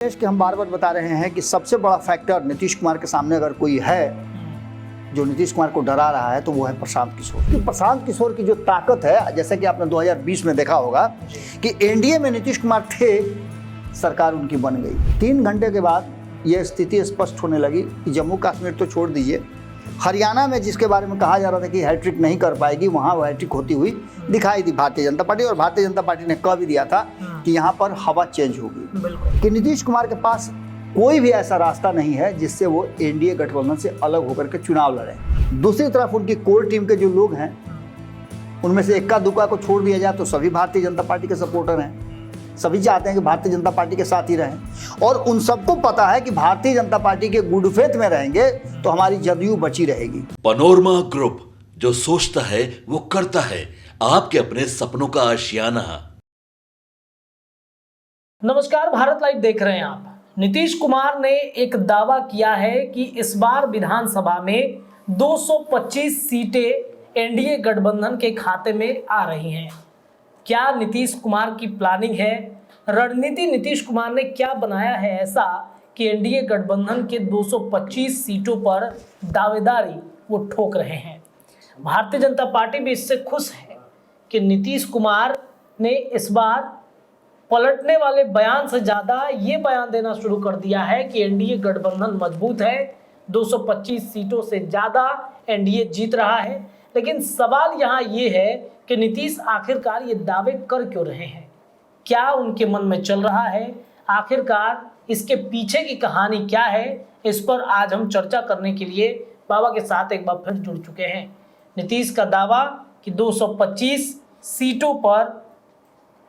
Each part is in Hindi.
देश के हम बार बार बता रहे हैं कि सबसे बड़ा फैक्टर नीतीश कुमार के सामने अगर कोई है जो नीतीश कुमार को डरा रहा है तो वो है प्रशांत किशोर। कि प्रशांत किशोर की जो ताकत है, जैसे कि आपने 2020 में देखा होगा कि एनडीए में नीतीश कुमार थे, सरकार उनकी बन गई। 3 घंटे के बाद ये स्थिति स्पष्ट होने लगी कि जम्मू कश्मीर तो छोड़ दीजिए, हरियाणा में जिसके बारे में कहा जा रहा था कि हैट्रिक नहीं कर पाएगी, वहाँ वो हैट्रिक होती हुई दिखाई दी भारतीय जनता पार्टी। और भारतीय जनता पार्टी ने कह भी दिया था कि यहाँ पर हवा चेंज होगी, कि नीतीश कुमार के पास कोई भी ऐसा रास्ता नहीं है जिससे वो एनडीए गठबंधन से अलग होकर के चुनाव लड़े। दूसरी तरफ उनकी कोर टीम के जो लोग हैं उनमें से इक्का दुक्का को छोड़ दिया जाए तो सभी भारतीय जनता पार्टी के सपोर्टर हैं, सभी चाहते हैं कि भारतीय जनता पार्टी के साथ ही रहें। और उन सबको पता है कि भारतीय जनता पार्टी के गुड फेथ में रहेंगे तो हमारी जदयू बची रहेगी। पनोरमा ग्रुप, जो सोचता है वो करता है, आपके अपने सपनों का आशियाना। नमस्कार, भारत लाइव देख रहे हैं आप। नीतीश कुमार ने एक दावा किया है कि इस बार विधानसभा में 225 सीटें एनडीए गठबंधन के खाते में आ रही हैं। क्या नीतीश कुमार की प्लानिंग है? रणनीति नीतीश कुमार ने क्या बनाया है ऐसा कि एनडीए गठबंधन के 225 सीटों पर दावेदारी वो ठोक रहे हैं? भारतीय जनता पार्टी भी इससे खुश है कि नीतीश कुमार ने इस बार पलटने वाले बयान से ज़्यादा ये बयान देना शुरू कर दिया है कि एनडीए गठबंधन मजबूत है, 225 सीटों से ज़्यादा एनडीए जीत रहा है। लेकिन सवाल यहाँ ये है कि नीतीश आखिरकार ये दावे कर क्यों रहे हैं? क्या उनके मन में चल रहा है? आखिरकार इसके पीछे की कहानी क्या है? इस पर आज हम चर्चा करने के लिए बाबा के साथ एक बार फिर जुड़ चुके हैं। नीतीश का दावा कि 225 सीटों पर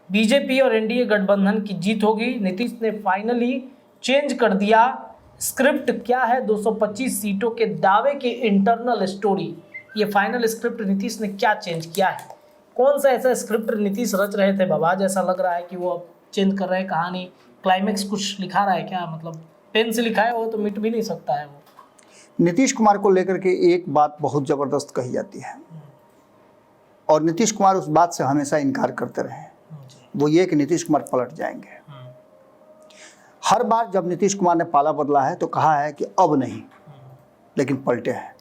बीजेपी और एनडीए गठबंधन की जीत होगी। नीतीश ने फाइनली चेंज कर दिया स्क्रिप्ट। क्या है 225 सीटों के दावे की इंटरनल स्टोरी? ये फाइनल स्क्रिप्ट नीतीश ने क्या चेंज किया है? कौन सा ऐसा स्क्रिप्ट नीतीश रच रहे थे बाबा, जैसा लग रहा है कि वो अब चेंज कर रहे हैं कहानी? क्लाइमेक्स कुछ लिखा रहा है क्या? मतलब पेन से लिखा है वो तो मिट भी नहीं सकता है वो। नीतीश कुमार को लेकर के एक बात बहुत ज़बरदस्त कही जाती है और नीतीश कुमार उस बात से हमेशा इनकार करते रहे। वो ये कि नीतीश कुमार पलट जाएंगे। हर बार जब नीतीश कुमार ने पाला बदला है तो कहा है कि अब नहीं, लेकिन पलटे हैं।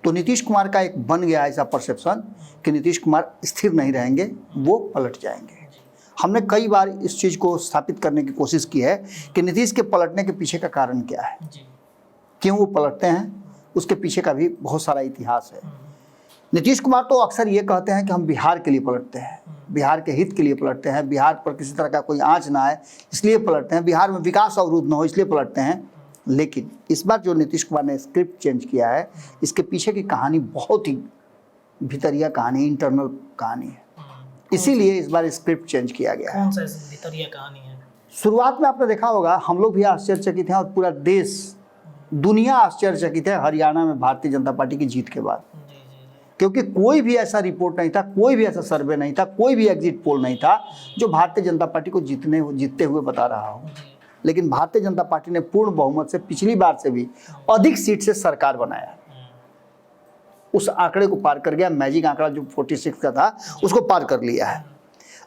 तो नीतीश कुमार का एक बन गया ऐसा परसेप्शन कि नीतीश कुमार स्थिर नहीं रहेंगे, वो पलट जाएंगे। हमने कई बार इस चीज़ को स्थापित करने की कोशिश की है कि नीतीश के पलटने के पीछे का कारण क्या है, क्यों वो पलटते हैं, उसके पीछे का भी बहुत सारा इतिहास है। नीतीश कुमार तो अक्सर ये कहते हैं कि हम बिहार के लिए पलटते हैं, बिहार के हित के लिए पलटते हैं, बिहार पर किसी तरह का कोई आंच ना आए इसलिए पलटते हैं, बिहार में विकास अवरुद्ध ना हो इसलिए पलटते हैं। लेकिन इस बार जो नीतीश कुमार ने स्क्रिप्ट चेंज किया है, इसके पीछे की कहानी बहुत ही भीतरिया कहानी, इंटरनल कहानी है। इसीलिए इस बार स्क्रिप्ट चेंज किया गया है। कौन सा भीतरिया कहानी है? शुरुआत में आपने देखा होगा, हम लोग भी आश्चर्यचकित हैं और पूरा देश, दुनिया आश्चर्यचकित है हरियाणा में भारतीय जनता पार्टी की जीत के बाद। क्योंकि कोई भी ऐसा रिपोर्ट नहीं था, कोई भी ऐसा सर्वे नहीं था, कोई भी एग्जिट पोल नहीं था जो भारतीय जनता पार्टी को जीतते हुए बता रहा हो। लेकिन भारतीय जनता पार्टी ने पूर्ण बहुमत से पिछली बार से भी अधिक सीट से सरकार बनाया, उस आंकड़े को पार कर गया। मैजिक आंकड़ा जो 46 का था उसको पार कर लिया है।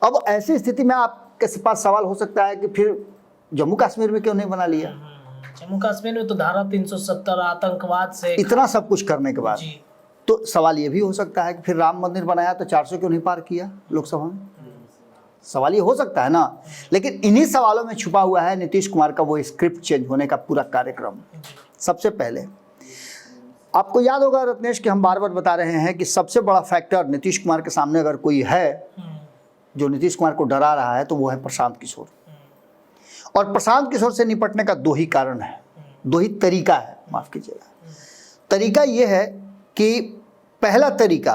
अब ऐसी स्थिति में आपके पास सवाल हो सकता है कि फिर जम्मू कश्मीर में क्यों नहीं बना लिया? जम्मू कश्मीर में तो धारा 370 आतंकवाद से इतना सब कुछ करने के बाद तो सवाल ये भी हो सकता है कि फिर राम मंदिर बनाया तो 400 क्यों नहीं पार किया लोकसभा में? सवाल ये हो सकता है ना। लेकिन इन्हीं सवालों में छुपा हुआ है नीतीश कुमार का वो स्क्रिप्ट चेंज होने का पूरा कार्यक्रम। सबसे पहले आपको याद होगा रत्नेश कि हम बार बार बता रहे हैं कि सबसे बड़ा फैक्टर नीतीश कुमार के सामने अगर कोई है जो नीतीश कुमार को डरा रहा है तो वो है प्रशांत किशोर। और प्रशांत किशोर से निपटने का 2 ही कारण है, 2 ही तरीका है, माफ कीजिएगा। तरीका ये है कि पहला तरीका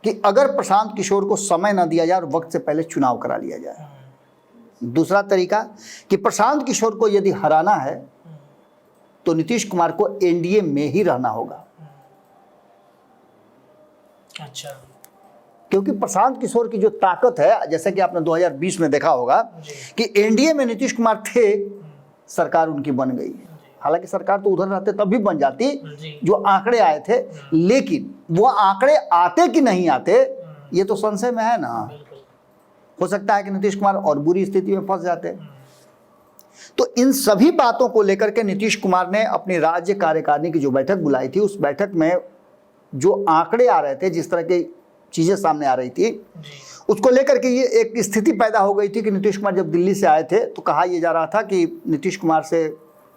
कि अगर प्रशांत किशोर को समय न दिया जाए और वक्त से पहले चुनाव करा लिया जाए। दूसरा तरीका कि प्रशांत किशोर को यदि हराना है तो नीतीश कुमार को एनडीए में ही रहना होगा। अच्छा, क्योंकि प्रशांत किशोर की जो ताकत है, जैसे कि आपने 2020 में देखा होगा कि एनडीए में नीतीश कुमार थे, सरकार उनकी बन गई। हालांकि सरकार तो उधर रहते तब भी बन जाती जो आंकड़े आए थे, लेकिन वो आंकड़े आते कि नहीं आते ये तो संशय में है ना। हो सकता है कि नीतीश कुमार और बुरी स्थिति में फंस जाते। तो इन सभी बातों को लेकर के नीतीश कुमार ने अपनी राज्य कार्यकारिणी की जो बैठक बुलाई थी, उस बैठक में जो आंकड़े आ रहे थे, जिस तरह की चीजें सामने आ रही थी, उसको लेकर के ये एक स्थिति पैदा हो गई थी कि नीतीश कुमार जब दिल्ली से आए थे तो कहा यह जा रहा था कि नीतीश कुमार से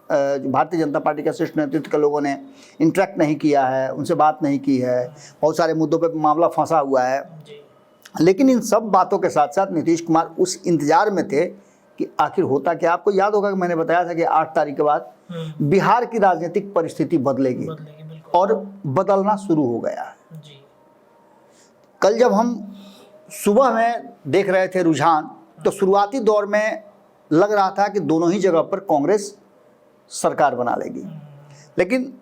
भारतीय जनता पार्टी के शीर्ष नेतृत्व के लोगों ने इंटरेक्ट नहीं किया है, उनसे बात नहीं की है, बहुत सारे मुद्दों पे मामला फंसा हुआ है। लेकिन इन सब बातों के साथ साथ नीतीश कुमार उस इंतजार में थे कि आखिर होता क्या। आपको याद होगा कि मैंने बताया था कि 8 तारीख के बाद बिहार की राजनीतिक परिस्थिति बदलेगी और बदलना शुरू हो गया है। कल जब हम सुबह में देख रहे थे रुझान, तो शुरुआती दौर में लग रहा था कि दोनों ही जगह पर कांग्रेस सरकार बना लेगी, लेकिन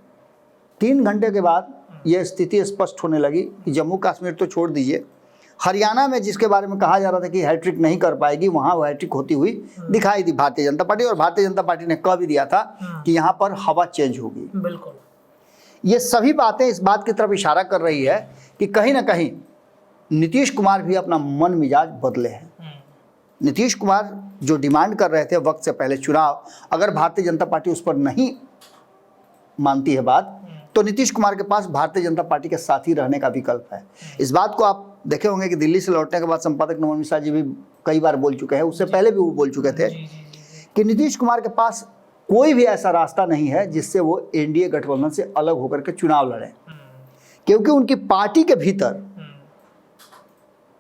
3 घंटे के बाद यह स्थिति स्पष्ट होने लगी कि जम्मू कश्मीर तो छोड़ दीजिए, हरियाणा में जिसके बारे में कहा जा रहा था कि हैट्रिक नहीं कर पाएगी, वहां वो हैट्रिक होती हुई दिखाई दी भारतीय जनता पार्टी। और भारतीय जनता पार्टी ने कह भी दिया था कि यहाँ पर हवा चेंज होगी। बिल्कुल, ये सभी बातें इस बात की तरफ इशारा कर रही है कि कहीं ना कहीं नीतीश कुमार भी अपना मन मिजाज बदले हैं। नीतीश कुमार जो डिमांड कर रहे थे वक्त से पहले चुनाव, अगर भारतीय जनता पार्टी उस पर नहीं मानती है बात, तो नीतीश कुमार के पास भारतीय जनता पार्टी के साथ ही रहने का विकल्प है। इस बात को आप देखे होंगे कि दिल्ली से लौटने के बाद संपादक नमन मिश्रा जी भी कई बार बोल चुके हैं, उससे पहले भी वो बोल चुके थे कि नीतीश कुमार के पास कोई भी ऐसा रास्ता नहीं है जिससे वो एनडीए गठबंधन से अलग होकर के चुनाव लड़े, क्योंकि उनकी पार्टी के भीतर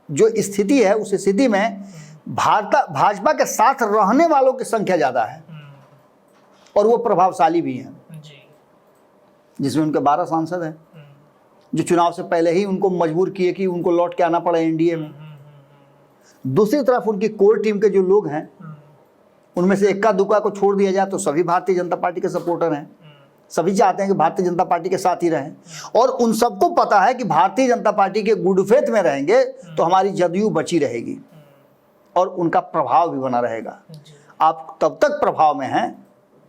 जो स्थिति है, उस स्थिति में भाजपा के साथ रहने वालों की संख्या ज्यादा है और वो प्रभावशाली भी हैं, जिसमें उनके 12 सांसद हैं जो चुनाव से पहले ही उनको मजबूर किए कि उनको लौट के आना पड़ा एनडीए में। दूसरी तरफ उनकी कोर टीम के जो लोग हैं, उनमें से इक्का दुक्का को छोड़ दिया जाए तो सभी भारतीय जनता पार्टी के सपोर्टर हैं, सभी चाहते हैं कि भारतीय जनता पार्टी के साथ ही रहें, और उन सबको पता है कि भारतीय जनता पार्टी के गुड फेथ में रहेंगे तो हमारी जदयू बची रहेगी और उनका प्रभाव भी बना रहेगा। आप तब तक प्रभाव में हैं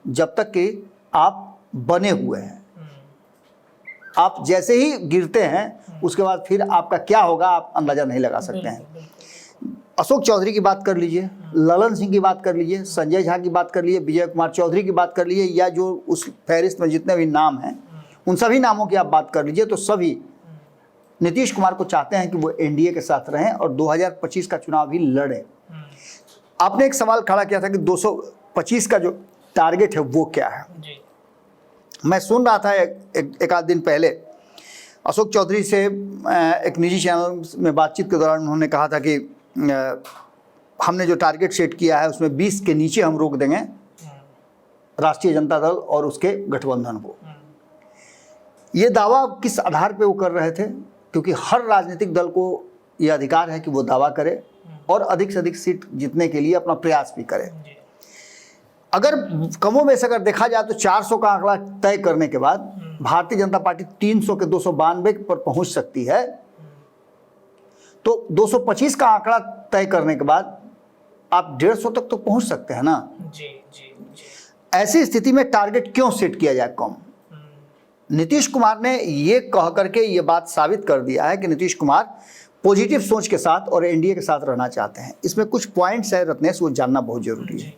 जब तक कि आप बने हुए हैं। आप जैसे ही गिरते हैं उसके बाद फिर आपका क्या होगा आप अंदाजा नहीं लगा सकते हैं। अशोक चौधरी की बात कर लीजिए, ललन सिंह की बात कर लीजिए, संजय झा की बात कर लीजिए, विजय कुमार चौधरी की बात कर लीजिए, या जो उस फहरिस्त में जितने भी नाम हैं उन सभी नामों की आप बात कर लीजिए, तो सभी नीतीश कुमार को चाहते हैं कि वो एनडीए के साथ रहें और 2025 का चुनाव भी लड़ें। आपने एक सवाल खड़ा किया था कि 225 का जो टारगेट है वो क्या है। मैं सुन रहा था एक आध दिन पहले अशोक चौधरी से एक निजी चैनल में बातचीत के दौरान उन्होंने कहा था कि हमने जो टारगेट सेट किया है उसमें 20 के नीचे हम रोक देंगे राष्ट्रीय जनता दल और उसके गठबंधन को। ये दावा किस आधार पे वो कर रहे थे? क्योंकि हर राजनीतिक दल को ये अधिकार है कि वो दावा करे और अधिक से अधिक सीट जीतने के लिए अपना प्रयास भी करे। अगर कमोबेश अगर देखा जाए तो 400 का आंकड़ा तय करने के बाद भारतीय जनता पार्टी 300 के 292 पर पहुंच सकती है, तो 225 का आंकड़ा तय करने के बाद आप 150 तक तो पहुंच सकते हैं ना। ऐसी स्थिति में टारगेट क्यों सेट किया जाए कम? नीतीश कुमार ने ये कह करके ये बात साबित कर दिया है कि नीतीश कुमार पॉजिटिव सोच के साथ और एनडीए के साथ रहना चाहते हैं। इसमें कुछ पॉइंट्स है रत्नेश, वो जानना बहुत जरूरी है।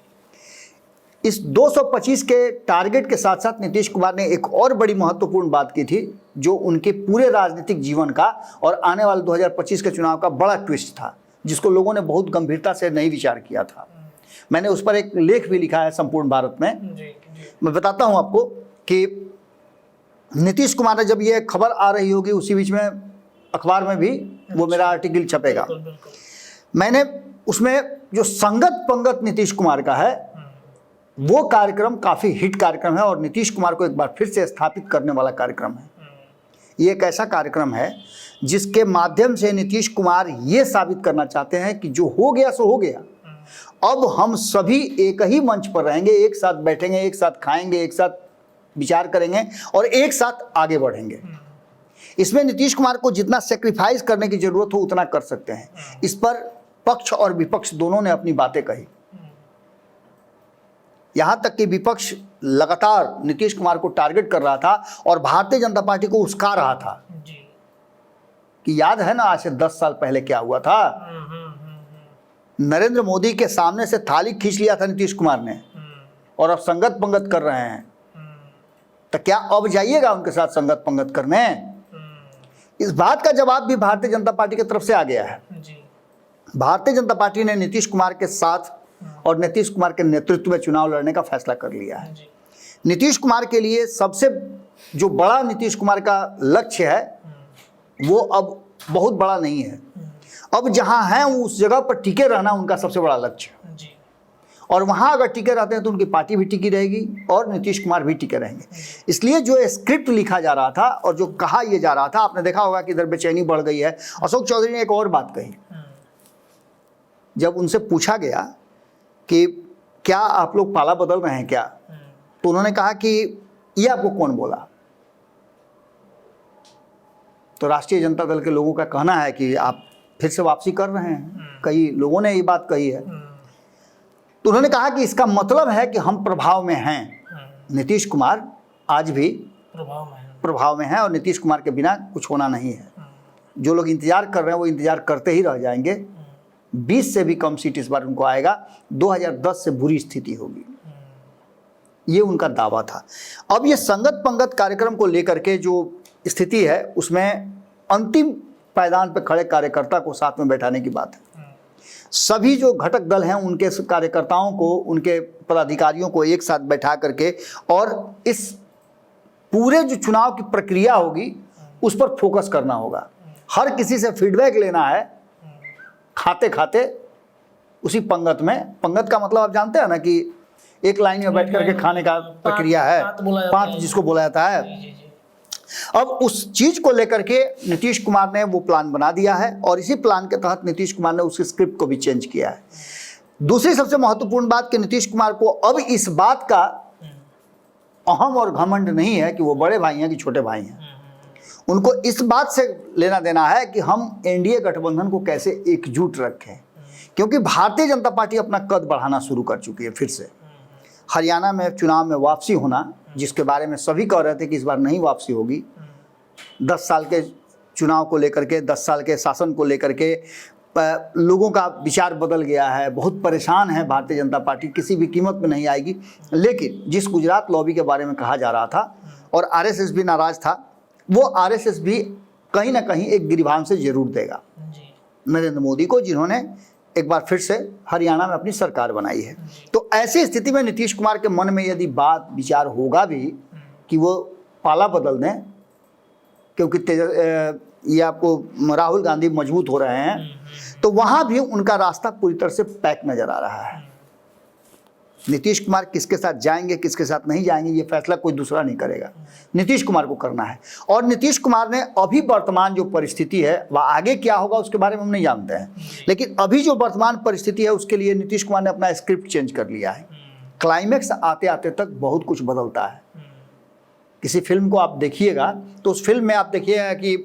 इस 225 के टारगेट के साथ साथ नीतीश कुमार ने एक और बड़ी महत्वपूर्ण बात की थी जो उनके पूरे राजनीतिक जीवन का और आने वाले 2025 के चुनाव का बड़ा ट्विस्ट था, जिसको लोगों ने बहुत गंभीरता से नहीं विचार किया था। मैंने उस पर एक लेख भी लिखा है संपूर्ण भारत में। मैं बताता हूं आपको कि नीतीश कुमार ने जब ये खबर आ रही होगी उसी बीच में अखबार में भी वो मेरा आर्टिकल छपेगा। मैंने उसमें जो संगत पंगत नीतीश कुमार का है वो कार्यक्रम काफ़ी हिट कार्यक्रम है और नीतीश कुमार को एक बार फिर से स्थापित करने वाला कार्यक्रम है। ये एक ऐसा कार्यक्रम है जिसके माध्यम से नीतीश कुमार ये साबित करना चाहते हैं कि जो हो गया सो हो गया, अब हम सभी एक ही मंच पर रहेंगे, एक साथ बैठेंगे, एक साथ खाएंगे, एक साथ विचार करेंगे और एक साथ आगे बढ़ेंगे। इसमें नीतीश कुमार को जितना सेक्रीफाइस करने की जरूरत हो उतना कर सकते हैं। इस पर पक्ष और विपक्ष दोनों ने अपनी बातें कही। यहां तक कि विपक्ष लगातार नीतीश कुमार को टारगेट कर रहा था और भारतीय जनता पार्टी को उस्का रहा था कि याद है ना आज से 10 साल पहले क्या हुआ था। नरेंद्र मोदी के सामने से थाली खींच लिया था नीतीश कुमार ने और अब संगत पंगत कर रहे हैं, तो क्या अब जाइएगा उनके साथ संगत पंगत करने? इस बात का जवाब भी भारतीय जनता पार्टी की तरफ से आ गया है। भारतीय जनता पार्टी ने नीतीश कुमार के साथ और नीतीश कुमार के नेतृत्व में चुनाव लड़ने का फैसला कर लिया है। नीतीश कुमार के लिए सबसे जो बड़ा नीतीश कुमार का लक्ष्य है वो अब बहुत बड़ा नहीं है। अब जहां हैं उस जगह पर टिके रहना उनका सबसे बड़ा लक्ष्य है। और वहां अगर टिके रहते हैं तो उनकी पार्टी भी टिकी रहेगी और नीतीश कुमार भी टिके रहेंगे। इसलिए जो स्क्रिप्ट लिखा जा रहा था और जो कहा यह जा रहा था, आपने देखा होगा कि इधर बेचैनी बढ़ गई है। अशोक चौधरी ने एक और बात कही, जब उनसे पूछा गया कि क्या आप लोग पाला बदल रहे हैं क्या, तो उन्होंने कहा कि ये आपको कौन बोला? तो राष्ट्रीय जनता दल के लोगों का कहना है कि आप फिर से वापसी कर रहे हैं। कई लोगों ने ये बात कही है। तो उन्होंने कहा कि इसका मतलब है कि हम प्रभाव में हैं। नीतीश कुमार आज भी प्रभाव में हैं और नीतीश कुमार के बिना कुछ होना नहीं है। जो लोग इंतजार कर रहे हैं वो इंतजार करते ही रह जाएंगे। 20 से भी कम सीट इस बार उनको आएगा। 2010 से बुरी स्थिति होगी, ये उनका दावा था। अब ये संगत पंगत कार्यक्रम को लेकर के जो स्थिति है उसमें अंतिम पायदान पर खड़े कार्यकर्ता को साथ में बैठाने की बात है। सभी जो घटक दल हैं उनके कार्यकर्ताओं को, उनके पदाधिकारियों को एक साथ बैठा करके और इस पूरे जो चुनाव की प्रक्रिया होगी उस पर फोकस करना होगा। हर किसी से फीडबैक लेना है, खाते खाते उसी पंगत में। पंगत का मतलब आप जानते हैं ना कि एक लाइन में बैठ करके खाने का प्रक्रिया है, पांच जिसको बोला जाता है। अब उस चीज को लेकर के नीतीश कुमार ने वो प्लान बना दिया है और इसी प्लान के तहत नीतीश कुमार ने उसके स्क्रिप्ट को भी चेंज किया है। दूसरी सबसे महत्वपूर्ण बात कि नीतीश कुमार को अब इस बात का अहम और घमंड नहीं है कि वो बड़े भाई हैं कि छोटे भाई हैं। उनको इस बात से लेना देना है कि हम एनडीए गठबंधन को कैसे एकजुट रखें, क्योंकि भारतीय जनता पार्टी अपना कद बढ़ाना शुरू कर चुकी है। फिर से हरियाणा में चुनाव में वापसी होना, जिसके बारे में सभी कह रहे थे कि इस बार नहीं वापसी होगी। 10 साल के चुनाव को लेकर के, 10 साल के शासन को लेकर के लोगों का विचार बदल गया है। बहुत परेशान है भारतीय जनता पार्टी, किसी भी कीमत में नहीं आएगी। लेकिन जिस गुजरात लॉबी के बारे में कहा जा रहा था और आरएसएस भी नाराज था, वो आरएसएस भी कहीं ना कहीं एक गिरबान से जरूर देगा नरेंद्र मोदी को, जिन्होंने एक बार फिर से हरियाणा में अपनी सरकार बनाई है। तो ऐसी स्थिति में नीतीश कुमार के मन में यदि बात विचार होगा भी कि वो पाला बदल दें, क्योंकि ये आपको राहुल गांधी मजबूत हो रहे हैं, तो वहां भी उनका रास्ता पूरी तरह से पैक नजर आ रहा है। नीतीश कुमार किसके साथ जाएंगे किसके साथ नहीं जाएंगे ये फैसला कोई दूसरा नहीं करेगा, नीतीश कुमार को करना है। और नीतीश कुमार ने अभी वर्तमान जो परिस्थिति है वह आगे क्या होगा उसके बारे में हम नहीं जानते हैं, लेकिन अभी जो वर्तमान परिस्थिति है उसके लिए नीतीश कुमार ने अपना स्क्रिप्ट चेंज कर लिया है। क्लाइमैक्स आते आते तक बहुत कुछ बदलता है। किसी फिल्म को आप देखिएगा तो उस फिल्म में आप देखिएगा कि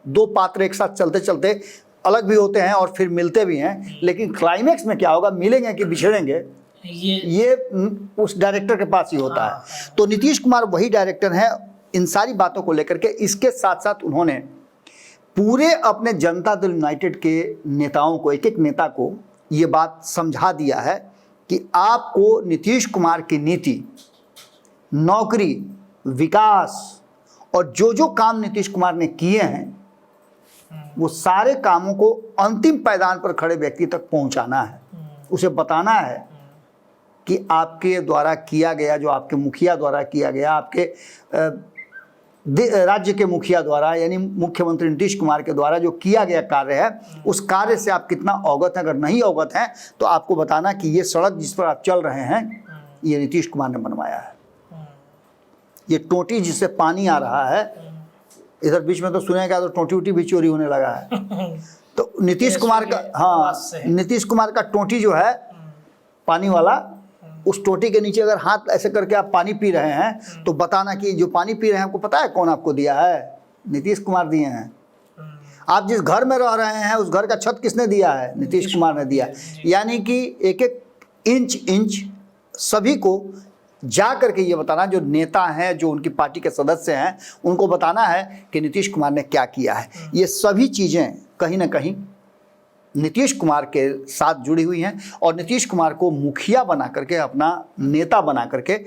दो पात्र एक साथ चलते चलते अलग भी होते हैं और फिर मिलते भी हैं, लेकिन क्लाइमैक्स में क्या होगा, मिलेंगे कि बिछड़ेंगे, ये उस डायरेक्टर के पास ही होता है। तो नीतीश कुमार वही डायरेक्टर हैं इन सारी बातों को लेकर के। इसके साथ साथ उन्होंने पूरे अपने जनता दल यूनाइटेड के नेताओं को, एक एक नेता को ये बात समझा दिया है कि आपको नीतीश कुमार की नीति, नौकरी, विकास और जो जो काम नीतीश कुमार ने किए हैं वो सारे कामों को अंतिम पायदान पर खड़े व्यक्ति तक पहुंचाना है। उसे बताना है कि आपके द्वारा किया गया, जो आपके मुखिया द्वारा किया गया, आपके राज्य के मुखिया द्वारा यानी मुख्यमंत्री नीतीश कुमार के द्वारा जो किया गया कार्य है, उस कार्य से आप कितना अवगत हैं। अगर नहीं अवगत हैं तो आपको बताना कि ये सड़क जिस पर आप चल रहे हैं ये नीतीश कुमार ने बनवाया है। ये टोटी जिससे पानी आ रहा है, इधर बीच में तो सुनेगा तो टोटी उटी भी चोरी होने लगा है। तो नीतीश कुमार का, हाँ, नीतीश कुमार का टोटी जो है पानी वाला, उस टोटी के नीचे अगर हाथ ऐसे करके आप पानी पी रहे हैं तो बताना कि जो पानी पी रहे हैं आपको पता है कौन आपको दिया है? नीतीश कुमार दिए हैं। आप जिस घर में रह रहे हैं उस घर का छत किसने दिया है? नीतीश कुमार ने दिया। यानी कि एक एक इंच सभी को जा करके ये बताना, जो नेता हैं, जो उनकी पार्टी के सदस्य हैं, उनको बताना है कि नीतीश कुमार ने क्या किया है। ये सभी चीज़ें कहीं ना कहीं नीतीश कुमार के साथ जुड़ी हुई हैं और नीतीश कुमार को मुखिया बना करके, अपना नेता बना करके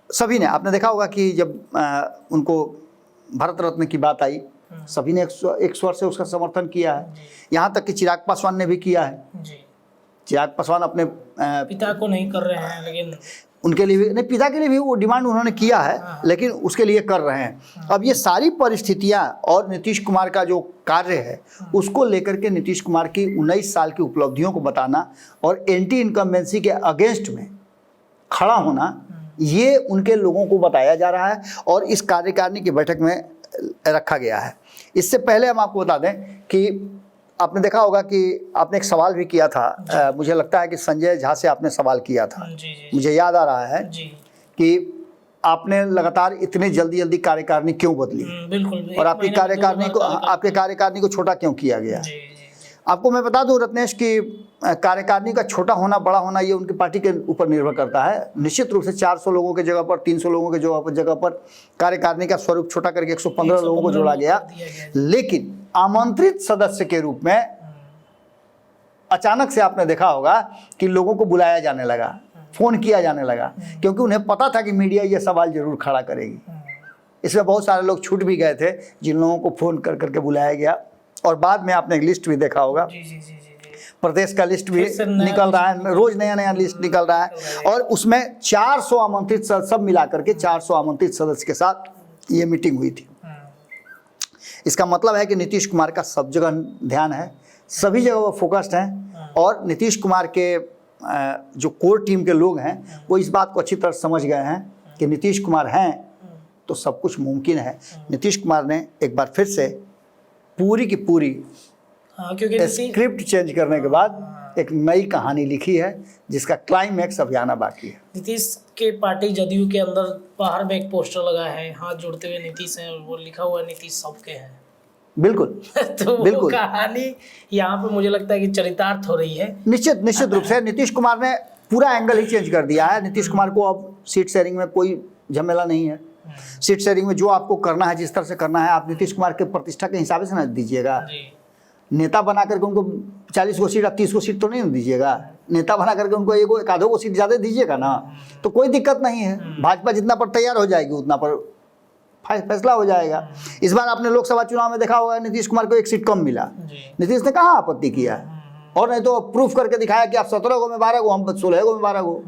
सभी ने, आपने देखा होगा कि जब उनको भारत रत्न की बात आई, सभी ने एक स्वर से उसका समर्थन किया है। यहाँ तक कि चिराग पासवान ने भी किया है। चिराग पासवान अपने पिता को नहीं कर रहे हैं, लेकिन उनके लिए भी नहीं, पिता के लिए भी वो डिमांड उन्होंने किया है, लेकिन उसके लिए कर रहे हैं। अब ये सारी परिस्थितियां और नीतीश कुमार का जो कार्य है उसको लेकर के नीतीश कुमार की 19 साल की उपलब्धियों को बताना और एंटी इनकम्बेंसी के अगेंस्ट में खड़ा होना, ये उनके लोगों को बताया जा रहा है और इस कार्यकारिणी की बैठक में रखा गया है। इससे पहले हम आपको बता दें कि आपने देखा होगा कि आपने एक सवाल भी किया था, मुझे लगता है कि संजय झा से आपने सवाल किया था। मुझे याद आ रहा है कि आपने लगातार इतने जल्दी कार्यकारिणी क्यों बदली, बिल्कुल, और आपके कार्यकारिणी को छोटा क्यों किया गया। आपको मैं बता दूं रत्नेश कि कार्यकारिणी का छोटा होना बड़ा होना ये उनकी पार्टी के ऊपर निर्भर करता है। निश्चित रूप से 400 लोगों के जगह पर 300 लोगों के जगह पर कार्यकारिणी का स्वरूप छोटा करके 115 लोगों को जोड़ा गया, लेकिन आमंत्रित सदस्य के रूप में अचानक से आपने देखा होगा कि लोगों को बुलाया जाने लगा, फोन किया जाने लगा, क्योंकि उन्हें पता था कि मीडिया ये सवाल जरूर खड़ा करेगी। इसमें बहुत सारे लोग छूट भी गए थे जिन लोगों को फोन कर करके बुलाया गया, और बाद में आपने एक लिस्ट भी देखा होगा, प्रदेश का लिस्ट भी निकल रहा है, रोज नया लिस्ट निकल रहा है, और उसमें 400 आमंत्रित सदस्य, सब मिलाकर के 400 आमंत्रित सदस्य के साथ ये मीटिंग हुई थी। इसका मतलब है कि नीतीश कुमार का सब जगह ध्यान है, सभी जगह वो फोकस्ड हैं, और नीतीश कुमार के जो कोर टीम के लोग हैं वो इस बात को अच्छी तरह समझ गए हैं कि नीतीश कुमार हैं तो सब कुछ मुमकिन है। नीतीश कुमार ने एक बार फिर से पूरी की पूरी क्योंकि स्क्रिप्ट चेंज करने के बाद एक नई कहानी लिखी है जिसका क्लाइमैक्स अभी आना बाकी है। नीतीश के पार्टी जदयू के अंदर बाहर में एक पोस्टर लगा है, हाथ जोड़ते हुए नीतीश है, और वो लिखा हुआ है नीतीश सबके हैं। बिल्कुल तो बिल्कुल कहानी यहाँ पे मुझे लगता है कि चरितार्थ हो रही है। निश्चित रूप से नीतीश कुमार ने पूरा एंगल ही चेंज कर दिया है। नीतीश कुमार को अब सीट शेयरिंग में कोई झमेला नहीं है। सीट शेयरिंग में जो आपको करना है, जिस तरह से करना है, आप नीतीश कुमार के प्रतिष्ठा के हिसाब से ना दीजिएगा। नेता बना करके उनको 40 को सीट, 30 को सीट तो नहीं दीजिएगा। नेता बना करके उनको एक आधो को सीट ज़्यादा दीजिएगा ना, तो कोई दिक्कत नहीं है। भाजपा जितना पर तैयार हो जाएगी उतना पर फैसला हो जाएगा। इस बार आपने लोकसभा चुनाव में देखा होगा नीतीश कुमार को एक सीट कम मिला, नीतीश ने कहाँ आपत्ति किया, और नहीं तो प्रूफ करके दिखाया कि आप 17 को में 12 को, हम 16 को में 12 को।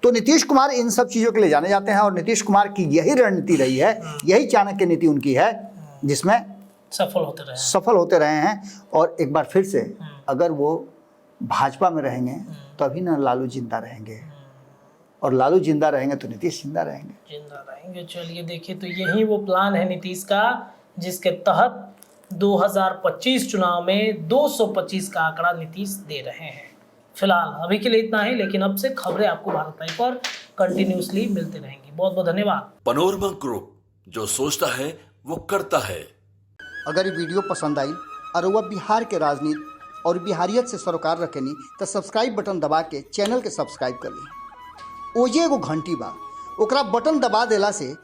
तो नीतीश कुमार इन सब चीज़ों के लिए जाने जाते हैं, और नीतीश कुमार की यही रणनीति रही है, यही चाणक्य नीति उनकी है, जिसमें सफल होते रहे हैं। और एक बार फिर से अगर वो भाजपा में रहेंगे तभी ना लालू जिंदा रहेंगे, और लालू जिंदा रहेंगे तो नीतीश जिंदा रहेंगे। चलिए देखिए, तो यही वो प्लान है नीतीश का, जिसके तहत 2025 चुनाव में 225 का आंकड़ा नीतीश दे रहे हैं। फिलहाल अभी के लिए इतना ही, लेकिन अब से खबरें आपको भारत लाइव पर कंटिन्यूसली मिलते रहेंगी। बहुत बहुत धन्यवाद। पनोरमा ग्रुप, जो सोचता है वो करता है। अगर ये वीडियो पसंद आई और वह बिहार के राजनीति और बिहारियत से सरोकार रखेनी तो सब्सक्राइब बटन दबा के चैनल के सब्सक्राइब कर ली। ओजे एगो घंटी बा, ओकरा बटन दबा देला से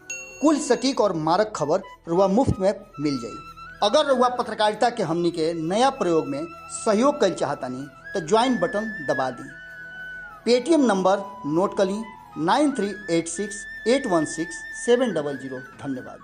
कुल सटीक और मारक खबर रुआ मुफ्त में मिल जाई। अगर रुआ पत्रकारिता के हमनी के नया प्रयोग में सहयोग कर चाहतानी तो ज्वाइन बटन दबा दी। पेटीएम नंबर नोट कर ली 9386816700। धन्यवाद।